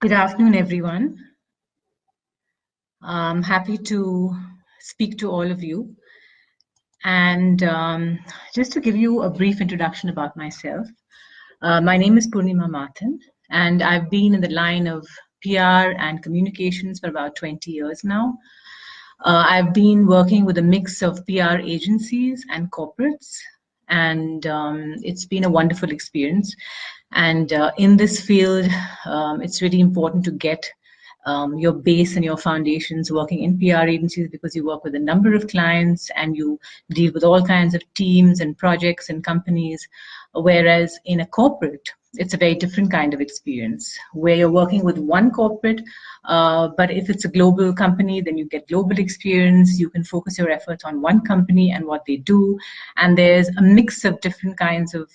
Good afternoon, everyone. I'm happy to speak to all of you. And just to give you a brief introduction about myself, my name is Poornima Matthan, and I've been in the line of PR and communications for about 20 years now. I've been working with a mix of PR agencies and corporates, and it's been a wonderful experience. And in this field, it's really important to get your base and your foundations working in PR agencies, because you work with a number of clients and you deal with all kinds of teams and projects and companies. Whereas in a corporate, it's a very different kind of experience where you're working with one corporate, but if it's a global company, then you get global experience. You can focus your efforts on one company and what they do. And there's a mix of different kinds of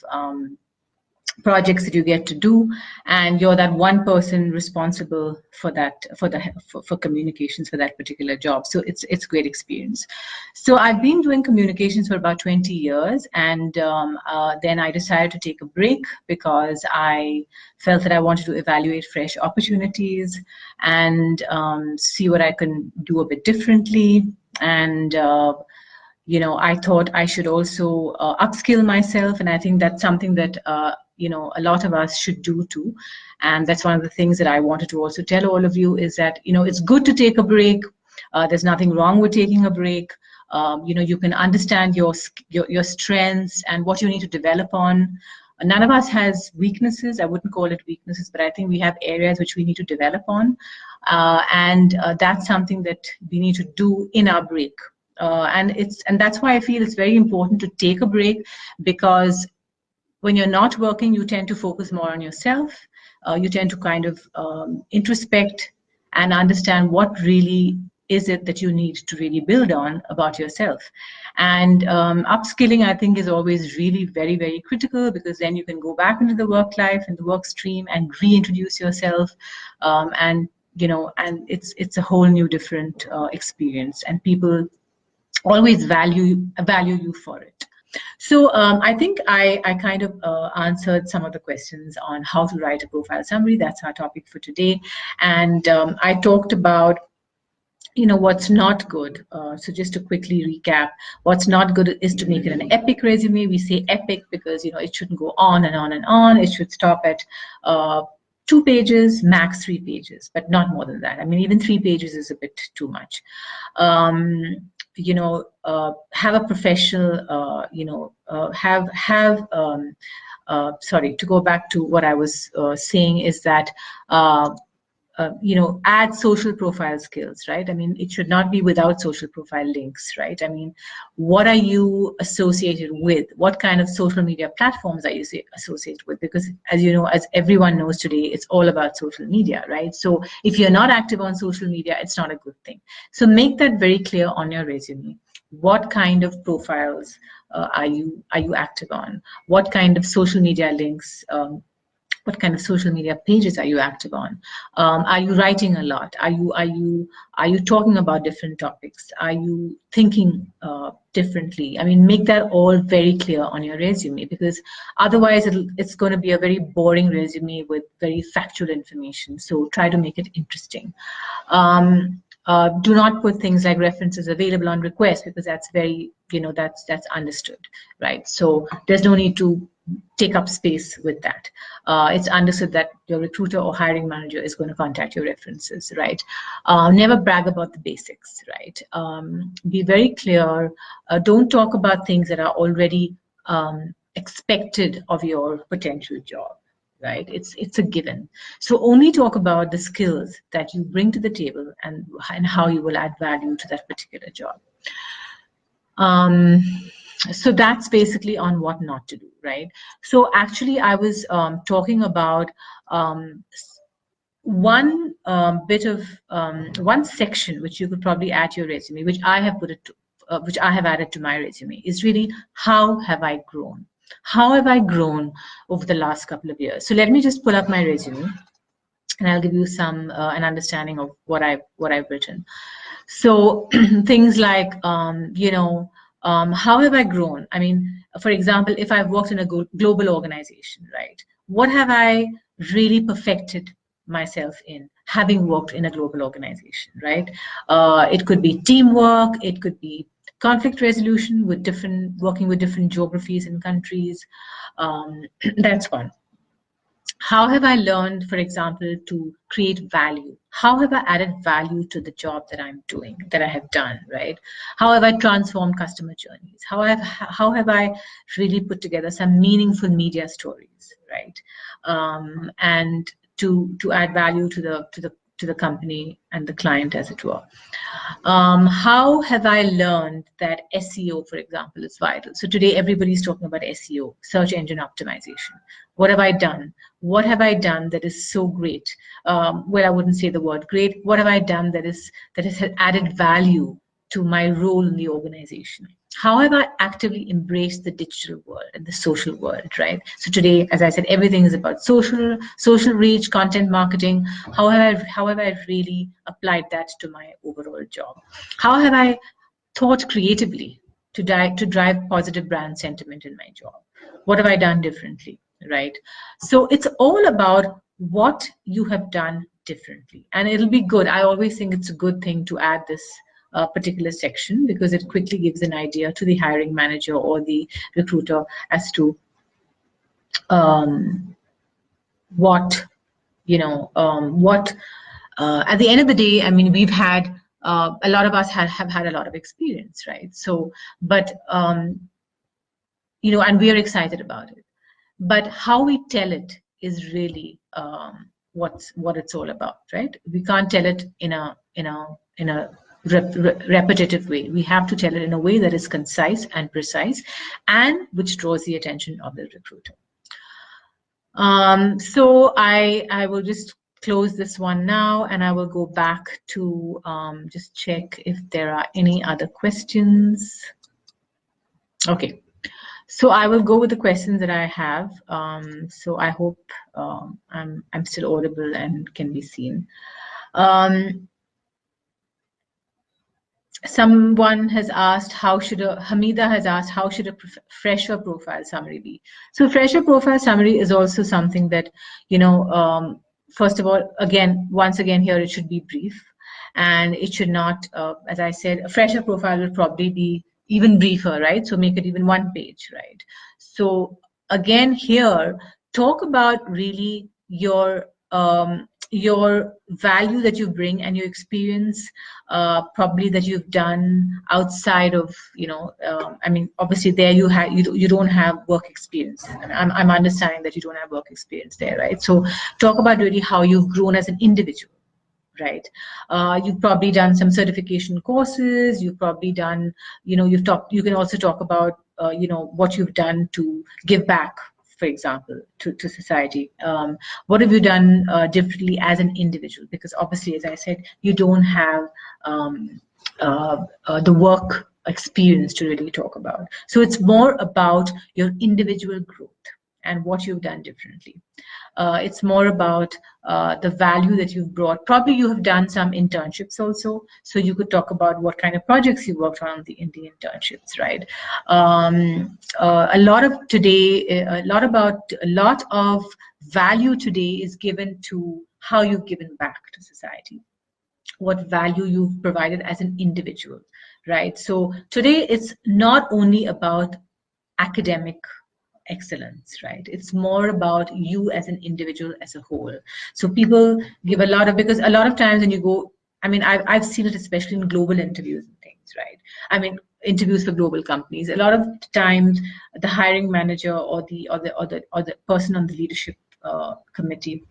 projects that you get to do, and you're that one person responsible for that, for communications for that particular job. So it's great experience. So I've been doing communications for about 20 years, and then I decided to take a break because I felt that I wanted to evaluate fresh opportunities and see what I can do a bit differently. And you know, I thought I should also upskill myself, and I think that's something that you know, a lot of us should do too. And that's one of the things that I wanted to also tell all of you, is that, you know, it's good to take a break. There's nothing wrong with taking a break. You know, you can understand your strengths and what you need to develop on. None of us has weaknesses. I wouldn't call it weaknesses, but I think we have areas which we need to develop on. And that's something that we need to do in our break. And that's why I feel it's very important to take a break, because when you're not working, you tend to focus more on yourself. You tend to kind of introspect and understand what really is it that you need to really build on about yourself. And upskilling, I think, is always really very, very critical, because then you can go back into the work life and the work stream and reintroduce yourself. And, you know, and it's a whole new different experience, and people always value you for it. So I think I kind of answered some of the questions on how to write a profile summary. That's our topic for today. And I talked about, you know, what's not good. So just to quickly recap, what's not good is to make it an epic resume. We say epic because, you know, it shouldn't go on and on and on. It should stop at 2 pages, max 3 pages, but not more than that. I mean, even 3 pages is a bit too much. You know, have a professional, you know, sorry, to go back to what I was saying, is that, you know, add social profile skills, right? I mean, it should not be without social profile links, right? I mean, what are you associated with? What kind of social media platforms are you associated with? Because, as you know, as everyone knows today, it's all about social media, right? So if you're not active on social media, it's not a good thing. So make that very clear on your resume. What kind of profiles are you active on? What kind of social media links? What kind of social media pages are you active on? Are you writing a lot? Are you talking about different topics? Are you thinking differently? I mean, make that all very clear on your resume, because otherwise it's going to be a very boring resume with very factual information. So try to make it interesting. Do not put things like references available on request, because that's very, you know, that's understood, right? So there's no need to take up space with that. It's understood that your recruiter or hiring manager is going to contact your references, right? Never brag about the basics, right? Be very clear. Don't talk about things that are already expected of your potential job, right? It's a given. So only talk about the skills that you bring to the table and how you will add value to that particular job. So that's basically on what not to do, right? So actually, I was talking about one bit of one section which you could probably add to your resume, which I have put it to, which I have added to my resume, is really, how have I grown? How have I grown over the last couple of years? So let me just pull up my resume, and I'll give you some an understanding of what I've written. So things like, you know, how have I grown? I mean, for example, if I've worked in a global organization, right? What have I really perfected myself in, having worked in a global organization, right? It could be teamwork, it could be conflict resolution with working with different geographies and countries. That's one. How have I learned, for example, to create value? How have I added value to the job that I'm doing, that I have done, right? How have I transformed customer journeys? How have I really put together some meaningful media stories, right? And to add value to the company and the client, as it were. How have I learned that SEO, for example, is vital? So today everybody's talking about SEO, search engine optimization. What have I done? What have I done that is so great? Well, I wouldn't say the word great. What have I done that has added value to my role in the organization? How have I actively embraced the digital world and the social world, right? So today, as I said, everything is about social reach, content marketing. How have I really applied that to my overall job? How have I thought creatively to drive positive brand sentiment in my job? What have I done differently, right? So it's all about what you have done differently. And it'll be good. I always think it's a good thing to add this particular section, because it quickly gives an idea to the hiring manager or the recruiter as to what, at the end of the day, I mean, we've had, a lot of us have had a lot of experience, right? So, but, and we are excited about it. But how we tell it is really what it's all about, right? We can't tell it in a repetitive way. We have to tell it in a way that is concise and precise, and which draws the attention of the recruiter. So I will just close this one now, and I will go back to just check if there are any other questions. Okay. So I will go with the questions that I have. So I hope I'm still audible and can be seen. Someone has asked, Hamida has asked, how should a fresher profile summary be? So fresher profile summary is also something that, first of all, once again here, it should be brief, and it should not, as I said, a fresher profile will probably be even briefer, right? So make it even one page, right? So again, here, talk about really your value that you bring and your experience, probably that you've done outside of, I mean, obviously there you don't have work experience. I'm understanding that you don't have work experience there, right? So talk about really how you've grown as an individual, right? You've probably done some certification courses. You've probably done, you can also talk about, what you've done to give back, for example, to society. What have you done differently as an individual? Because obviously, as I said, you don't have the work experience to really talk about. So it's more about your individual growth and what you've done differently. It's more about the value that you've brought. Probably you have done some internships also, so you could talk about what kind of projects you worked on in the internships, right? A lot of value today is given to how you've given back to society, what value you've provided as an individual, right? So today it's not only about academic excellence, right? It's more about you as an individual as a whole. So people give because a lot of times when you go, I mean, I've seen it especially in global interviews and things, right? I mean, interviews for global companies. A lot of times the hiring manager or the person on the leadership committee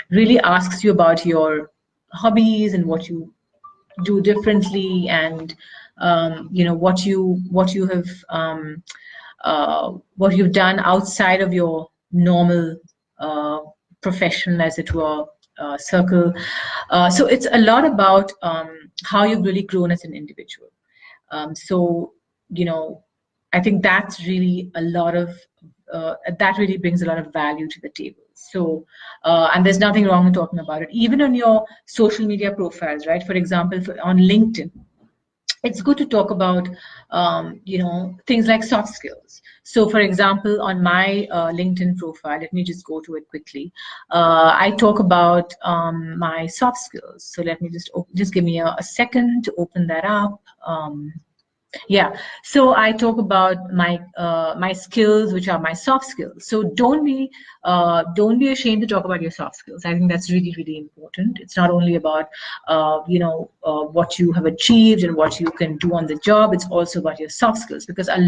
really asks you about your hobbies and what you do differently, and what you have what you've done outside of your normal profession, as it were, circle. So it's a lot about how you've really grown as an individual. So, I think that's really a lot of, that really brings a lot of value to the table. So, and there's nothing wrong in talking about it. Even on your social media profiles, right? For example, on LinkedIn, it's good to talk about, things like soft skills. So, for example, on my LinkedIn profile, let me just go to it quickly. I talk about my soft skills. So let me just give me a second to open that up. Yeah, so I talk about my skills, which are my soft skills. So don't be ashamed to talk about your soft skills. I think that's really, really important. It's not only about what you have achieved and what you can do on the job. It's also about your soft skills, because a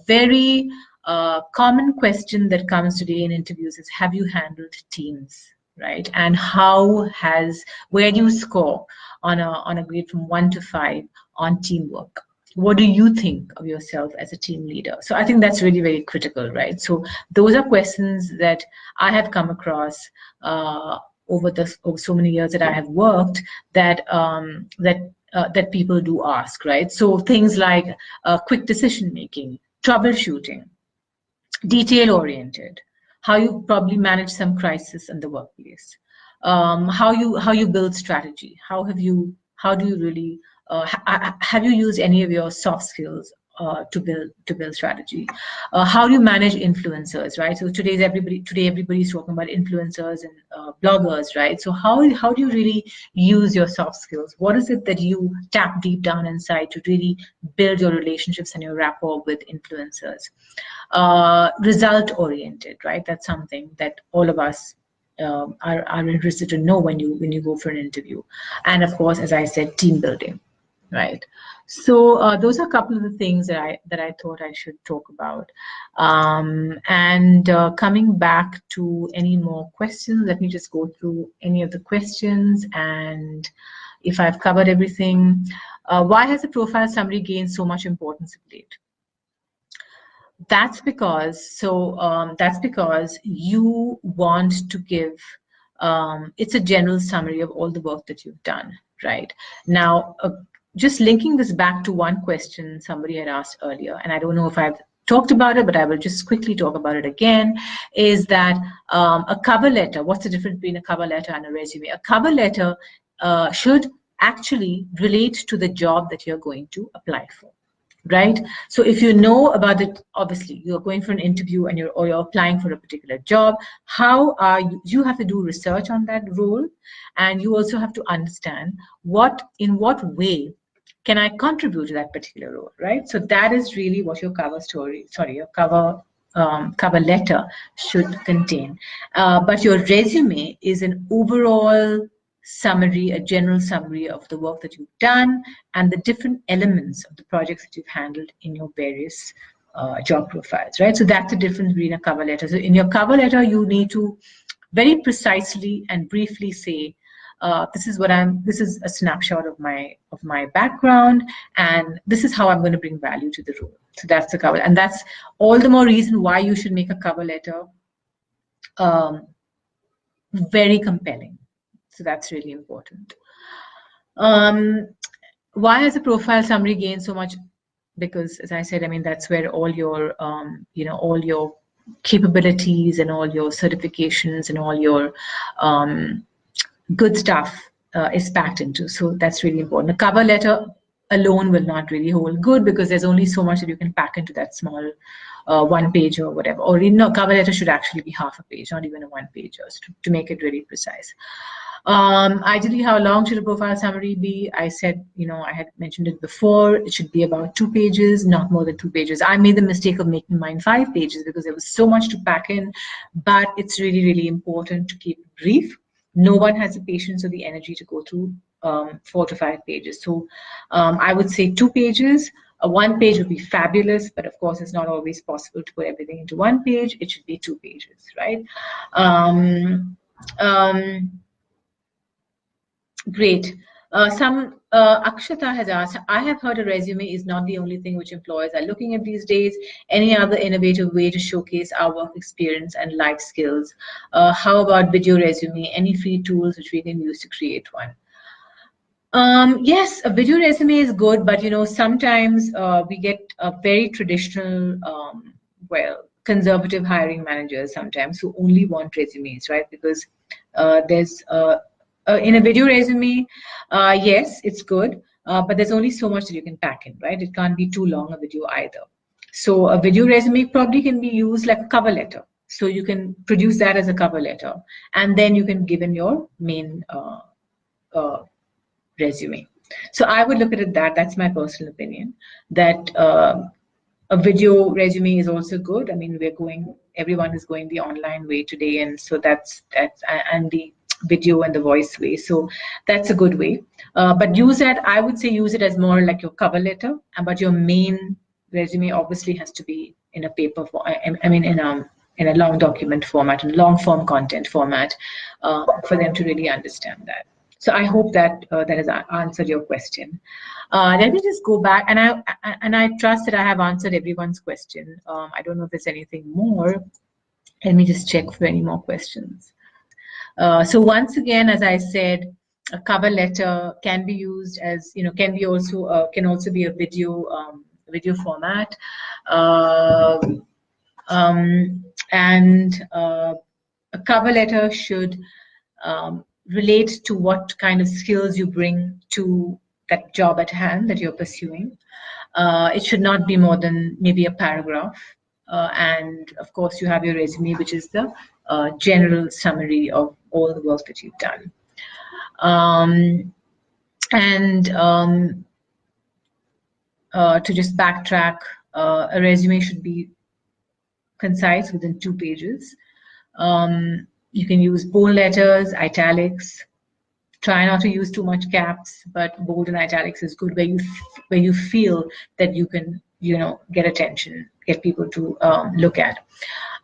very common question that comes today in interviews is, have you handled teams? Right, and where do you score on a grade from 1 to 5 on teamwork? What do you think of yourself as a team leader? So I think that's really, very critical, right? So those are questions that I have come across over so many years that I have worked, that people do ask, right? So things like quick decision making, troubleshooting, detail oriented, how you probably manage some crisis in the workplace, how you build strategy, how do you really have you used any of your soft skills to build strategy? How do you manage influencers, right? So today everybody's talking about influencers and bloggers, right? So how do you really use your soft skills? What is it that you tap deep down inside to really build your relationships and your rapport with influencers? Result oriented, right? That's something that all of us are interested to know when you go for an interview. And of course, as I said, team building, right? So those are a couple of the things that I thought I should talk about. And coming back to any more questions, let me just go through any of the questions, and if I've covered everything. Why has the profile summary gained so much importance of late? That's because you want to give, it's a general summary of all the work that you've done, right? Now, just linking this back to one question somebody had asked earlier, and I don't know if I've talked about it, but I will just quickly talk about it again, is that a cover letter, what's the difference between a cover letter and a resume? A cover letter should actually relate to the job that you're going to apply for. Right? So if you know about it, obviously you're going for an interview and you're applying for a particular job, you have to do research on that role, and you also have to understand in what way can I contribute to that particular role, right? So that is really what your cover letter should contain. But your resume is an overall summary, a general summary of the work that you've done and the different elements of the projects that you've handled in your various job profiles, right? So that's the difference between a cover letter. So in your cover letter, you need to very precisely and briefly say, this is a snapshot of my background, and this is how I'm going to bring value to the role. So that's the cover, and that's all the more reason why you should make a cover letter very compelling. So that's really important. Why has the profile summary gained so much? Because, as I said, I mean, that's where all your, all your capabilities and all your certifications and all your good stuff is packed into. So that's really important. A cover letter alone will not really hold good, because there's only so much that you can pack into that small one page or whatever. Or cover letter should actually be half a page, not even a one page, to make it really precise. Ideally, how long should a profile summary be? I said, I had mentioned it before, it should be about 2 pages, not more than 2 pages. I made the mistake of making mine 5 pages because there was so much to pack in, but it's really, really important to keep it brief. No one has the patience or the energy to go through 4 to 5 pages. So I would say 2 pages. A 1 page would be fabulous, but of course it's not always possible to put everything into 1 page. It should be 2 pages, right? Great. Akshata has asked, I have heard a resume is not the only thing which employers are looking at these days. Any other innovative way to showcase our work experience and life skills? How about video resume? Any free tools which we can use to create one? Yes, a video resume is good, but sometimes we get a very traditional, conservative hiring managers sometimes who only want resumes, right? Because there's in a video resume, yes, it's good, but there's only so much that you can pack in, right? It can't be too long a video either. So a video resume probably can be used like a cover letter. So you can produce that as a cover letter, and then you can give in your main resume. So I would look at it that's my personal opinion, that a video resume is also good. I mean, everyone is going the online way today, and so that's and the video and the voice way. So that's a good way. But I would say use it as more like your cover letter, but your main resume obviously has to be in a paper form. I mean, in a long document format, in long form content format, for them to really understand that. So I hope that that has answered your question. Let me just go back, and I trust that I have answered everyone's question. I don't know if there's anything more. Let me just check for any more questions. So once again, as I said, a cover letter can be used as, can also be a video format, and a cover letter should relate to what kind of skills you bring to that job at hand that you're pursuing. It should not be more than maybe a paragraph. And of course, you have your resume, which is the general summary of all the work that you've done. To just backtrack, a resume should be concise within 2 pages. You can use bold letters, italics. Try not to use too much caps, but bold and italics is good where you feel that you can, get attention, get people to look at.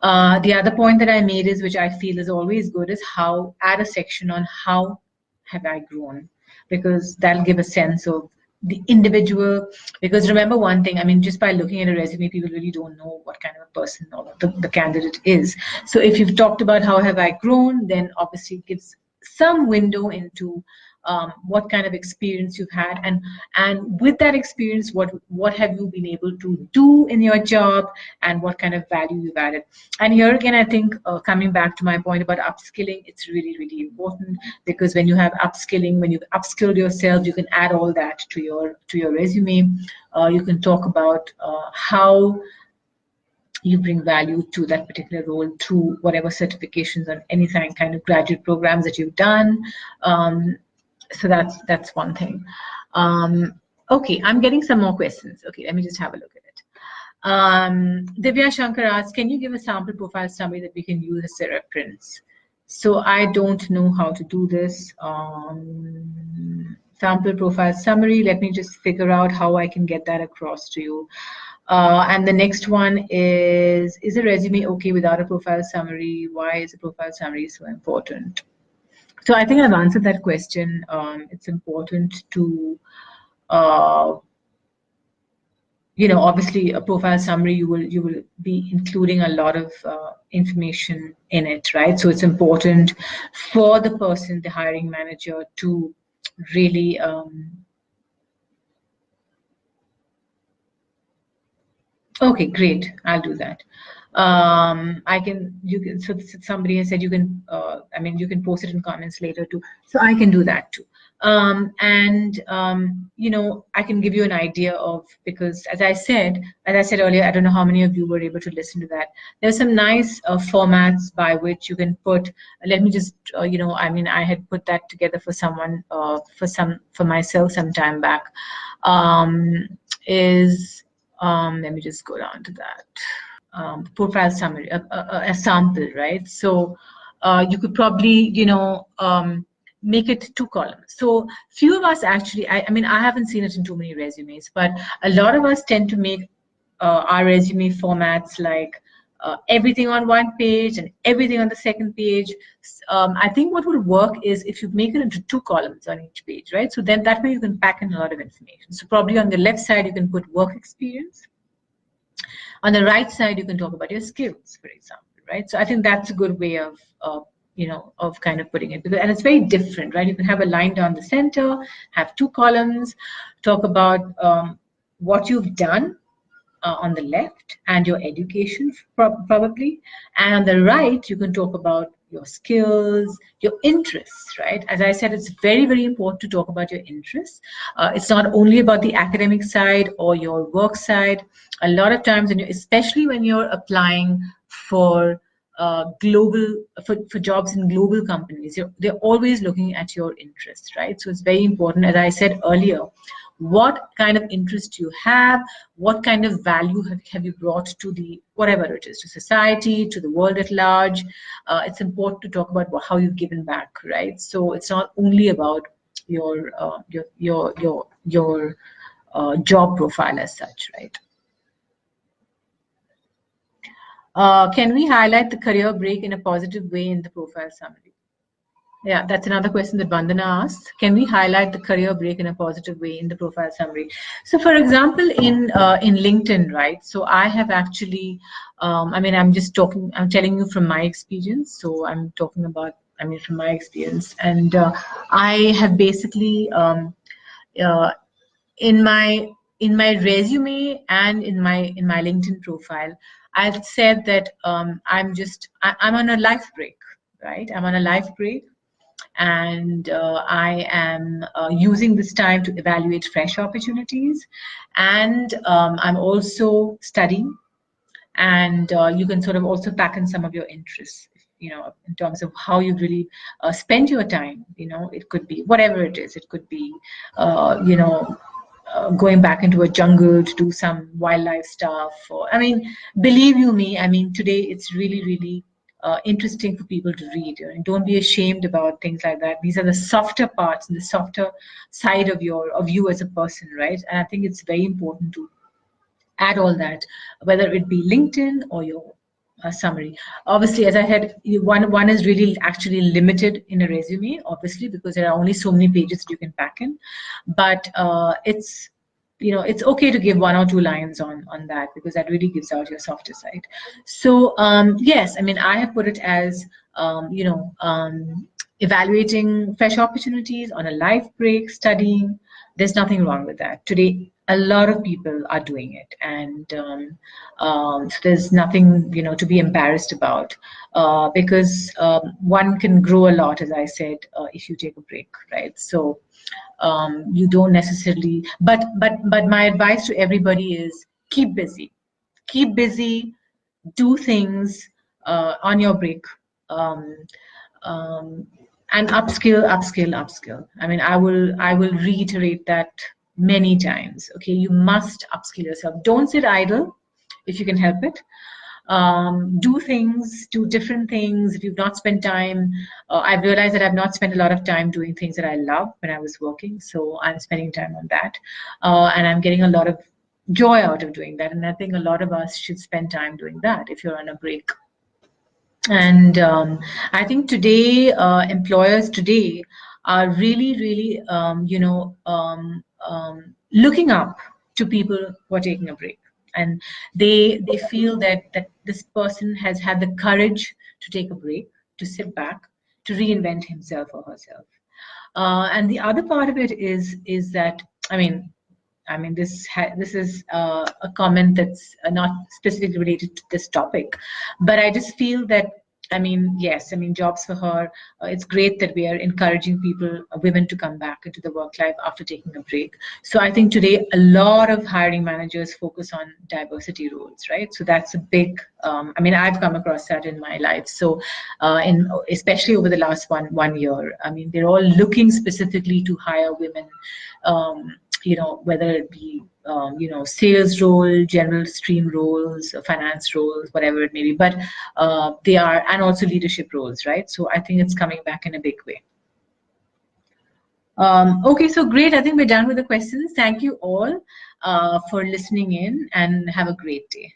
The other point that I made is, which I feel is always good, is add a section on how have I grown, because that'll give a sense of the individual. Because remember one thing, I mean, just by looking at a resume, people really don't know what kind of a person or the candidate is. So if you've talked about how have I grown, then obviously it gives some window into what kind of experience you've had, and with that experience, what have you been able to do in your job, and what kind of value you've added. And here again, I think coming back to my point about upskilling, it's really, really important, because when you have upskilling, when you've upskilled yourself, you can add all that to your resume. You can talk about how you bring value to that particular role through whatever certifications or any kind of graduate programs that you've done. So that's one thing. Okay, I'm getting some more questions. Okay, let me just have a look at it. Divya Shankar asks, can you give a sample profile summary that we can use as a reference? So I don't know how to do this. Sample profile summary, let me just figure out how I can get that across to you. And the next one is a resume okay without a profile summary? Why is a profile summary so important? So I think I've answered that question. It's important to, obviously a profile summary, you will be including a lot of information in it, right? So it's important for the person, the hiring manager, to really okay, great. I'll do that. So somebody has said you can, you can post it in comments later too. So I can do that too. I can give you an idea of, because as I said earlier, I don't know how many of you were able to listen to that. There's some nice formats by which you can put, let me just, I had put that together for someone, for myself some time back, let me just go down to that. Profile summary, a sample, right? So you could probably, make it 2 columns. So few of us actually, I haven't seen it in too many resumes, but a lot of us tend to make our resume formats like everything on 1 page and everything on the 2nd page. I think what would work is if you make it into 2 columns on each page, right? So then that way you can pack in a lot of information. So probably on the left side, you can put work experience. On the right side, you can talk about your skills, for example, right? So I think that's a good way of kind of putting it. And it's very different, right? You can have a line down the center, have 2 columns, talk about what you've done on the left and your education probably, and on the right you can talk about your skills, your interests, right? As I said, it's very, very important to talk about your interests. It's not only about the academic side or your work side. A lot of times, especially when you're applying for for jobs in global companies, they're always looking at your interests, right? So it's very important, as I said earlier, what kind of interest you have, what kind of value have you brought to the, whatever it is, to society, to the world at large. It's important to talk about how you've given back, right? So it's not only about your job profile as such, right? Can we highlight the career break in a positive way in the profile summary? Yeah, that's another question that Vandana asked. Can we highlight the career break in a positive way in the profile summary? So, for example, in LinkedIn, right? So I have actually, I'm telling you from my experience. So I'm talking about, from my experience, and I have basically in my resume and in my LinkedIn profile, I've said that I'm on a life break, right? I'm on a life break, and I am using this time to evaluate fresh opportunities, and I'm also studying, and you can sort of also pack in some of your interests, in terms of how you really spend your time. It could be whatever it is. It could be going back into a jungle to do some wildlife stuff, or believe you me, today it's really, really interesting for people to read. And don't be ashamed about things like that. These are the softer parts and the softer side of you as a person, right? And I think it's very important to add all that, whether it be LinkedIn or your summary. Obviously, as I said, one is really actually limited in a resume, obviously, because there are only so many pages you can pack in. But it's okay to give 1 or 2 lines on that, because that really gives out your softer side. So yes, I have put it as evaluating fresh opportunities, on a life break, studying. There's nothing wrong with that. Today, a lot of people are doing it, and so there's nothing to be embarrassed about, because one can grow a lot, as I said, if you take a break, right? So you don't necessarily, but my advice to everybody is keep busy, do things on your break, and upskill. I will reiterate that many times. Okay, you must upskill yourself. Don't sit idle if you can help it. Do different things. If you've not spent time, I've realized that I've not spent a lot of time doing things that I love when I was working, so I'm spending time on that, and I'm getting a lot of joy out of doing that. And I think a lot of us should spend time doing that if you're on a break. And I think today, employers today are really, really, looking up to people who are taking a break, and they feel that this person has had the courage to take a break, to sit back, to reinvent himself or herself. And the other part of it is that this is a comment that's not specifically related to this topic, but I just feel that yes, Jobs for Her, it's great that we are encouraging people, women, to come back into the work life after taking a break. So I think today a lot of hiring managers focus on diversity roles, right? So that's a big, I've come across that in my life. So especially over the last one year, they're all looking specifically to hire women, whether it be, sales role, general stream roles, finance roles, whatever it may be, but they are, and also leadership roles, right? So I think it's coming back in a big way. Okay, so great. I think we're done with the questions. Thank you all for listening in, and have a great day.